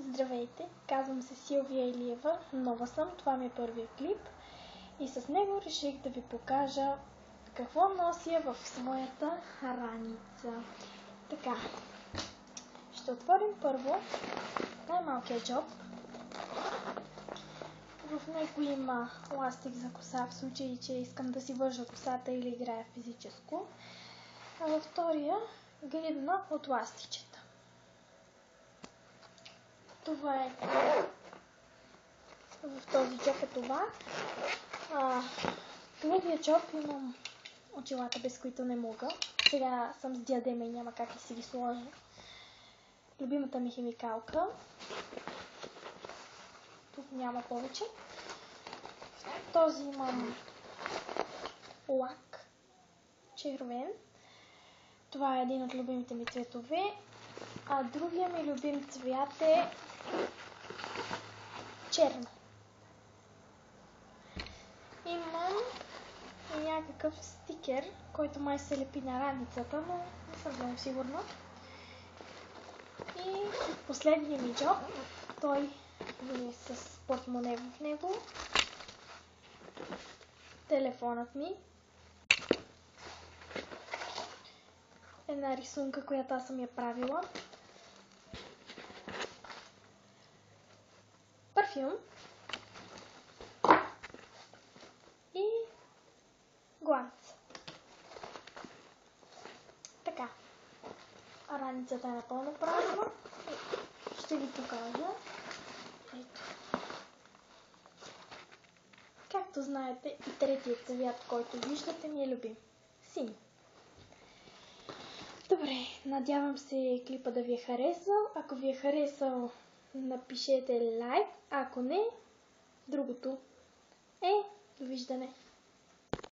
Здравейте, казвам се Силвия Илиева, нова съм, това ми е първият клип и с него реших да ви покажа какво нося в своята раница. Така, ще отворим първо най-малкият джоб. В него има ластик за коса, в случай, че искам да си вържа косата или играя физическо. А във втория гридна от ластичета. Това е в този джоб е това. В другия джоб имам очилата, без които не мога. Сега съм с диадема и няма как да си ги сложа. Любимата ми химикалка. Тук няма повече. В този имам лак червен. Това е един от любимите ми цветове. А другия ми любим цвят е черно. Имам и някакъв стикер, който май се лепи на раницата, но не съм много сигурна. И последният ми джоб, той е с портмоне в него. Телефонът ми. Една рисунка, която аз съм я правила. Парфюм. И гланц. Така. А раницата е напълно празна. Ще ви покажа. Ето. Както знаете, и третият цвят, който виждате, ми е любим. Син. Добре, надявам се клипа да ви е харесал. Ако ви е харесал, напишете лайк. Ако не, другото е довиждане.